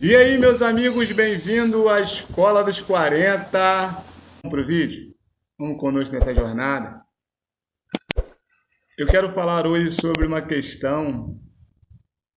E aí, meus amigos, bem-vindo à Escola dos 40. Vamos para o vídeo? Vamos conosco nessa jornada. Eu quero falar hoje sobre uma questão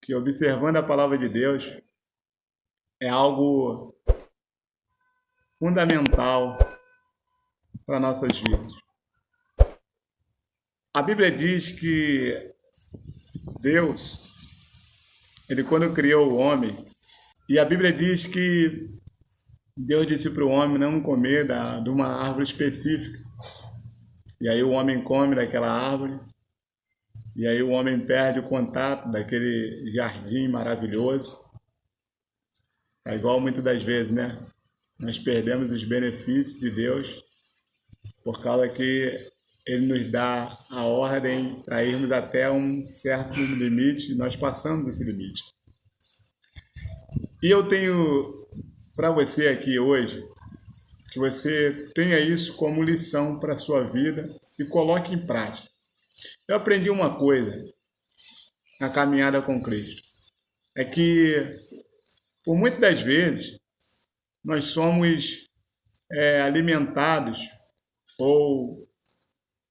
que, observando a palavra de Deus, é algo fundamental para nossas vidas. A Bíblia diz que Deus, ele quando criou o homem, e a Bíblia diz que Deus disse para o homem não comer de uma árvore específica. E aí o homem come daquela árvore, e aí o homem perde o contato daquele jardim maravilhoso. É igual muitas das vezes, né? Nós perdemos os benefícios de Deus por causa que Ele nos dá a ordem para irmos até um certo limite, e nós passamos esse limite. E eu tenho para você aqui hoje que você tenha isso como lição para a sua vida e coloque em prática. Eu aprendi uma coisa na caminhada com Cristo, é que por muitas das vezes nós somos alimentados ou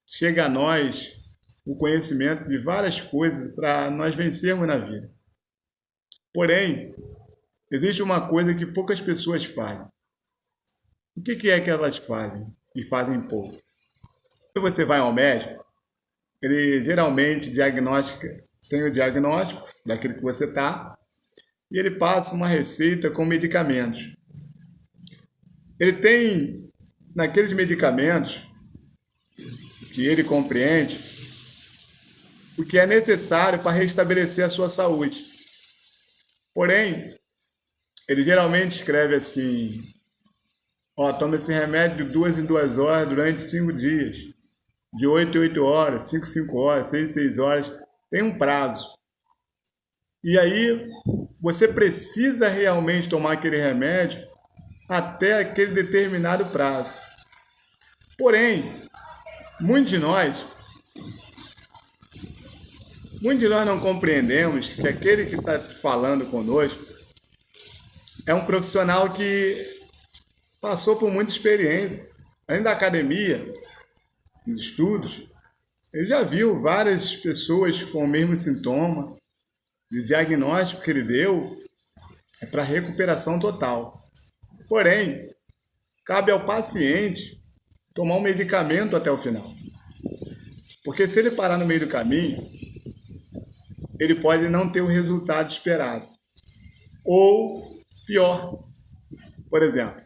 chega a nós o conhecimento de várias coisas para nós vencermos na vida. Porém, existe uma coisa que poucas pessoas fazem. O que é que elas fazem? E fazem pouco. Quando você vai ao médico, ele geralmente tem o diagnóstico daquilo que você está, e ele passa uma receita com medicamentos. Ele tem, naqueles medicamentos, que ele compreende, o que é necessário para restabelecer a sua saúde. Porém, ele geralmente escreve assim: toma esse remédio de 2 em 2 horas durante 5 dias, de 8 em 8 horas, 5 em 5 horas, 6 em 6 horas, tem um prazo. E aí, você precisa realmente tomar aquele remédio até aquele determinado prazo. Porém, muitos de nós não compreendemos que aquele que está falando conosco é um profissional que passou por muita experiência. Além da academia, dos estudos, ele já viu várias pessoas com o mesmo sintoma. O diagnóstico que ele deu é para recuperação total. Porém, cabe ao paciente tomar um medicamento até o final. Porque se ele parar no meio do caminho, ele pode não ter o resultado esperado. Ou, pior, por exemplo,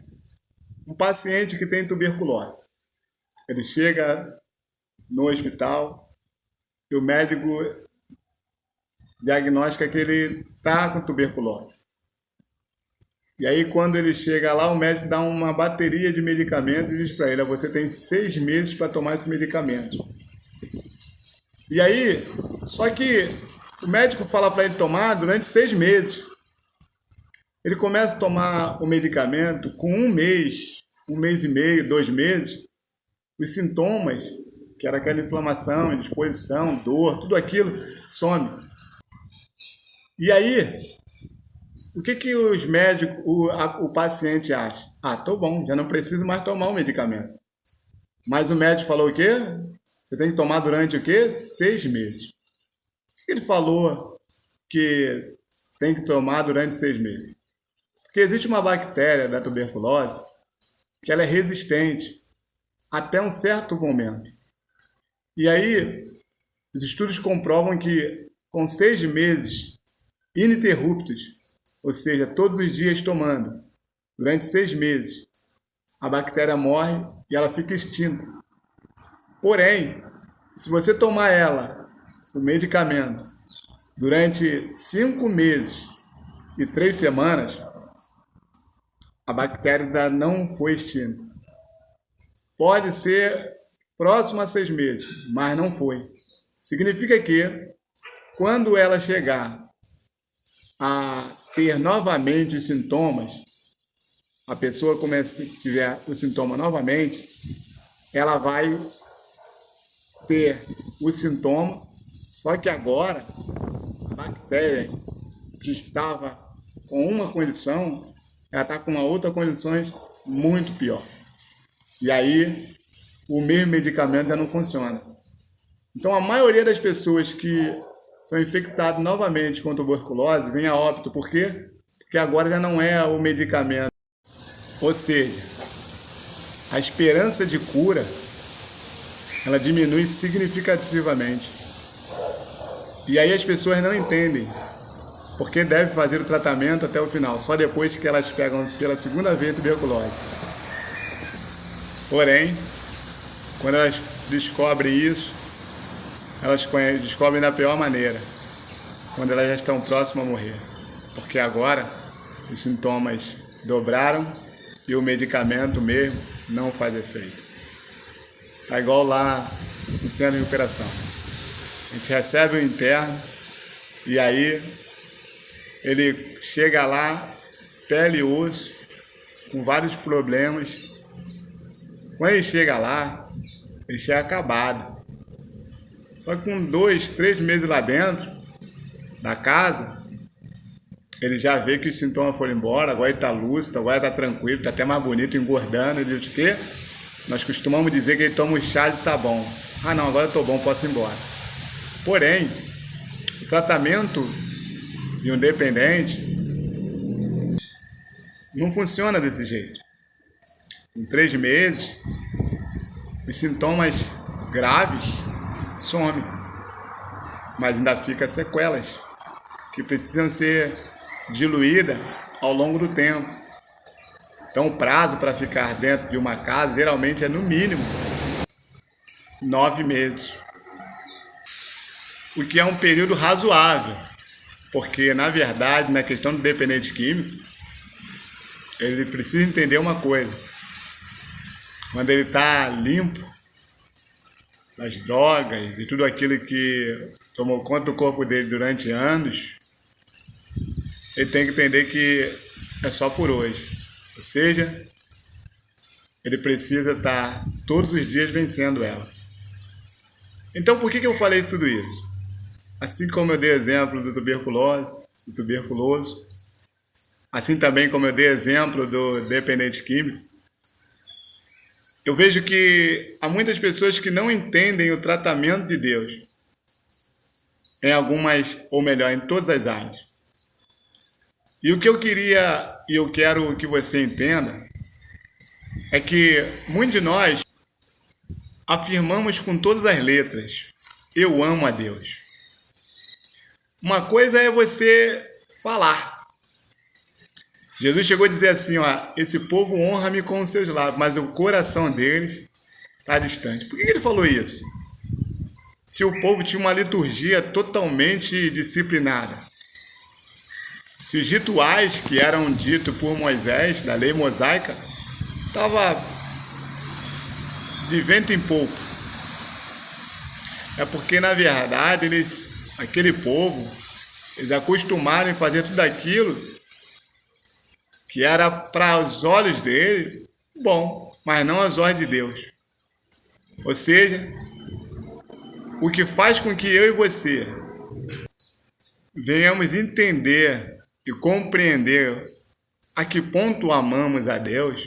um paciente que tem tuberculose. Ele chega no hospital e o médico diagnostica que ele está com tuberculose. E aí, quando ele chega lá, o médico dá uma bateria de medicamentos e diz para ele: você tem 6 meses para tomar esse medicamento. E aí, só que o médico fala para ele tomar durante 6 meses. Ele começa a tomar o medicamento com 1 mês, 1 mês e meio, 2 meses. Os sintomas, que era aquela inflamação, indisposição, dor, tudo aquilo, some. E aí, o que os médicos, o paciente acha? Tô bom, já não preciso mais tomar o medicamento. Mas o médico falou o quê? Você tem que tomar durante o quê? 6 meses. O que ele falou que tem que tomar durante 6 meses? Porque existe uma bactéria da tuberculose que ela é resistente até um certo momento. E aí, os estudos comprovam que com 6 meses ininterruptos, ou seja, todos os dias tomando, durante 6 meses, a bactéria morre e ela fica extinta. Porém, se você tomar o medicamento, durante 5 meses e 3 semanas, a bactéria ainda não foi extinta. Pode ser próximo a 6 meses, mas não foi. Significa que, quando ela chegar a ter novamente os sintomas, a pessoa começa a tiver o sintoma novamente, ela vai ter o sintoma, só que agora a bactéria que estava com uma condição, ela está com uma outra condições muito pior. E aí, o mesmo medicamento já não funciona. Então, a maioria das pessoas que são infectadas novamente com tuberculose vem a óbito. Por quê? Porque agora já não é o medicamento. Ou seja, a esperança de cura, ela diminui significativamente. E aí as pessoas não entendem porque devem fazer o tratamento até o final, só depois que elas pegam pela segunda vez tuberculose. Porém, quando elas descobrem isso, elas descobrem da pior maneira, quando elas já estão próximas a morrer. Porque agora os sintomas dobraram e o medicamento mesmo não faz efeito. Tá igual lá no centro de recuperação. A gente recebe o interno e aí ele chega lá, pele e osso, com vários problemas. Quando ele chega lá, ele chega acabado. Só que com 2, 3 meses lá dentro da casa, ele já vê que os sintomas foram embora, agora ele está lúcido, agora está tranquilo, está até mais bonito, engordando. Ele diz o quê? Nós costumamos dizer que ele toma um chá e está bom. Ah não, agora eu estou bom, posso ir embora. Porém, o tratamento de um dependente não funciona desse jeito. Em 3 meses, os sintomas graves somem, mas ainda fica sequelas que precisam ser diluídas ao longo do tempo. Então, o prazo para ficar dentro de uma casa geralmente é no mínimo 9 meses, o que é um período razoável, porque na verdade, na questão do dependente químico, ele precisa entender uma coisa: quando ele está limpo das drogas e tudo aquilo que tomou conta do corpo dele durante anos, ele tem que entender que é só por hoje. Ou seja, ele precisa estar todos os dias vencendo ela. Então, por que eu falei tudo isso? Assim como eu dei exemplo do tuberculoso, assim também como eu dei exemplo do dependente químico, eu vejo que há muitas pessoas que não entendem o tratamento de Deus em algumas, ou melhor, em todas as áreas. E o que eu queria e eu quero que você entenda é que muitos de nós afirmamos com todas as letras: eu amo a Deus. Uma coisa é você falar. Jesus chegou a dizer assim, ó: esse povo honra-me com os seus lábios, mas o coração deles está distante. Por que ele falou isso? Se o povo tinha uma liturgia totalmente disciplinada, se os rituais que eram ditos por Moisés, da lei mosaica, estavam de vento em polpa, é porque na verdade aquele povo, eles acostumaram a fazer tudo aquilo que era para os olhos dele bom, mas não aos olhos de Deus. Ou seja, o que faz com que eu e você venhamos entender e compreender a que ponto amamos a Deus,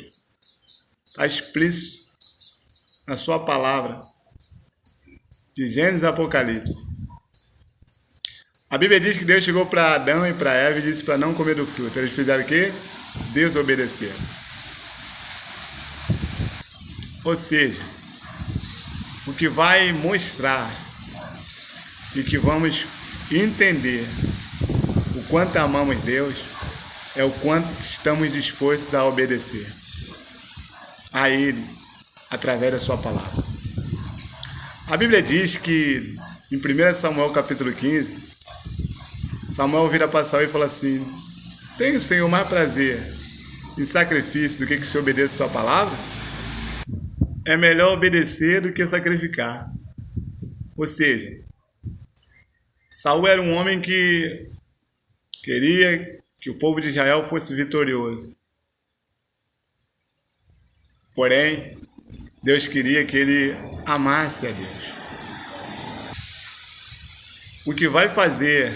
está explícito na sua palavra de Gênesis e Apocalipse. A Bíblia diz que Deus chegou para Adão e para Eva e disse para não comer do fruto. Eles fizeram o quê? Desobedeceram. Ou seja, o que vai mostrar e que vamos entender o quanto amamos Deus é o quanto estamos dispostos a obedecer a Ele através da sua palavra. A Bíblia diz que em 1 Samuel capítulo 15, Samuel vira para Saul e fala assim: tem o Senhor mais prazer em sacrifício do que se obedeça a sua palavra? É melhor obedecer do que sacrificar. Ou seja, Saul era um homem que queria que o povo de Israel fosse vitorioso. Porém, Deus queria que ele amasse a Deus. O que vai fazer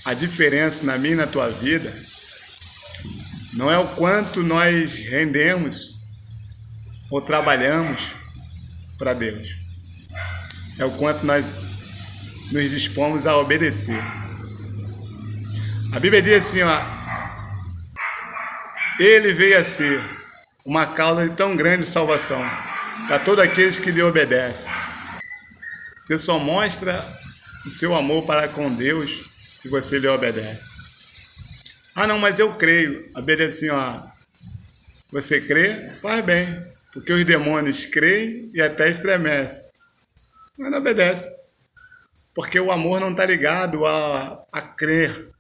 a diferença na minha e na tua vida não é o quanto nós rendemos ou trabalhamos para Deus. É o quanto nós nos dispomos a obedecer. A Bíblia diz assim, ó, Ele veio a ser uma causa de tão grande salvação para todos aqueles que lhe obedecem. Você só mostra o seu amor para com Deus se você lhe obedece. Ah, não, mas eu creio. A Bíblia diz assim, ó, você crê? Faz bem, porque os demônios creem e até estremecem, mas não obedece, porque o amor não está ligado a crer,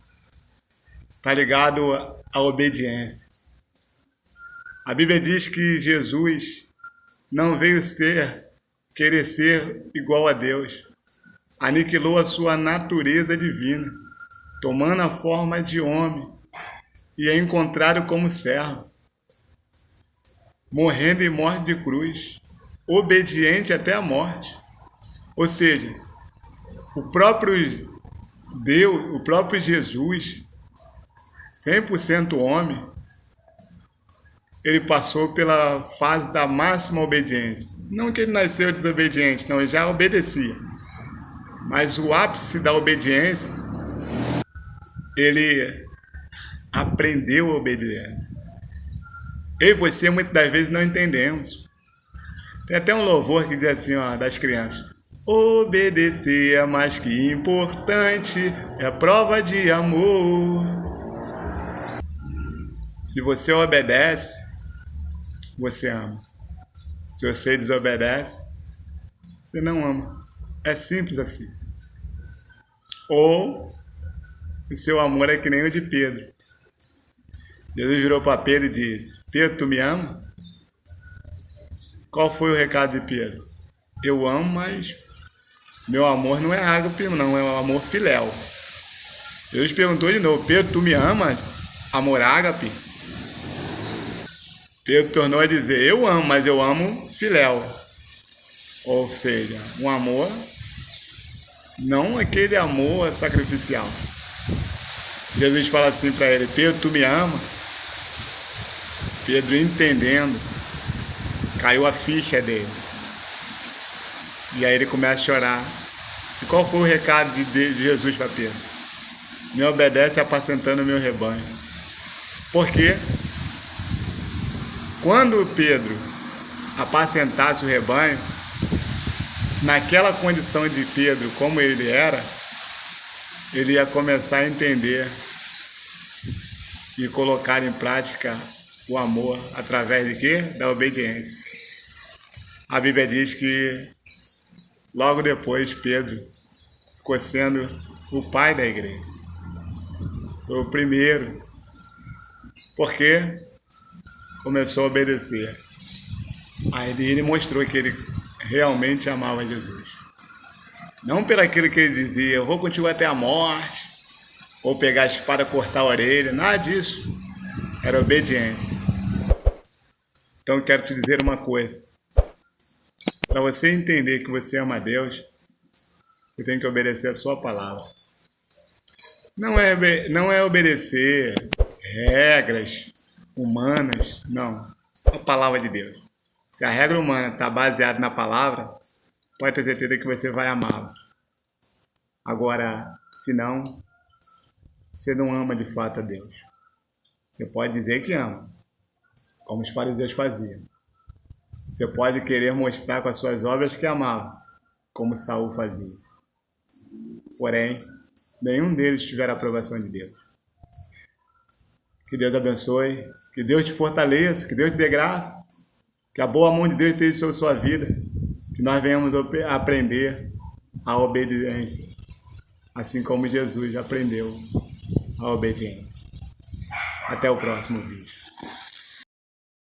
está ligado à obediência. A Bíblia diz que Jesus não veio querer ser igual a Deus, aniquilou a sua natureza divina, tomando a forma de homem e é encontrado como servo, morrendo em morte de cruz, obediente até a morte. Ou seja, o próprio Deus, o próprio Jesus, 100% homem, ele passou pela fase da máxima obediência. Não que ele nasceu desobediente, não, ele já obedecia. Mas o ápice da obediência, ele aprendeu a obediência. Eu e você, muitas das vezes, não entendemos. Tem até um louvor que diz assim, ó, das crianças. Obedecer é mais que importante, é prova de amor. Se você obedece, você ama. Se você desobedece, você não ama. É simples assim. Ou o seu amor é que nem o de Pedro. Jesus virou para Pedro e disse, Pedro, tu me ama? Qual foi o recado de Pedro? Eu amo, mas meu amor não é ágape, não, é um amor filéu. Jesus perguntou de novo, Pedro, tu me amas? Amor ágape? Pedro tornou a dizer, eu amo, mas eu amo filéu. Ou seja, um amor, não aquele amor sacrificial. Jesus fala assim para ele, Pedro, tu me ama? Pedro, entendendo, caiu a ficha dele. E aí ele começa a chorar. E qual foi o recado de Jesus para Pedro? Me obedece apacentando o meu rebanho. Por quê? Quando Pedro apacentasse o rebanho, naquela condição de Pedro, como ele era, ele ia começar a entender e colocar em prática o amor através de quê? Da obediência. A Bíblia diz que logo depois Pedro ficou sendo o pai da igreja. Foi o primeiro. Porque começou a obedecer. Aí ele mostrou que ele realmente amava Jesus. Não pelo aquilo que ele dizia, eu vou contigo até a morte, ou pegar a espada e cortar a orelha, nada disso. Era obediência. Então eu quero te dizer uma coisa. Para você entender que você ama a Deus, você tem que obedecer a sua palavra. Não é obedecer regras humanas, não. A palavra de Deus. Se a regra humana está baseada na palavra, pode ter certeza que você vai amá-la. Agora, se não, você não ama de fato a Deus. Você pode dizer que ama, como os fariseus faziam. Você pode querer mostrar com as suas obras que amava, como Saul fazia. Porém, nenhum deles tiveram a aprovação de Deus. Que Deus abençoe, que Deus te fortaleça, que Deus te dê graça, que a boa mão de Deus esteja sobre sua vida, que nós venhamos aprender a obediência, assim como Jesus aprendeu a obediência. Até o próximo vídeo.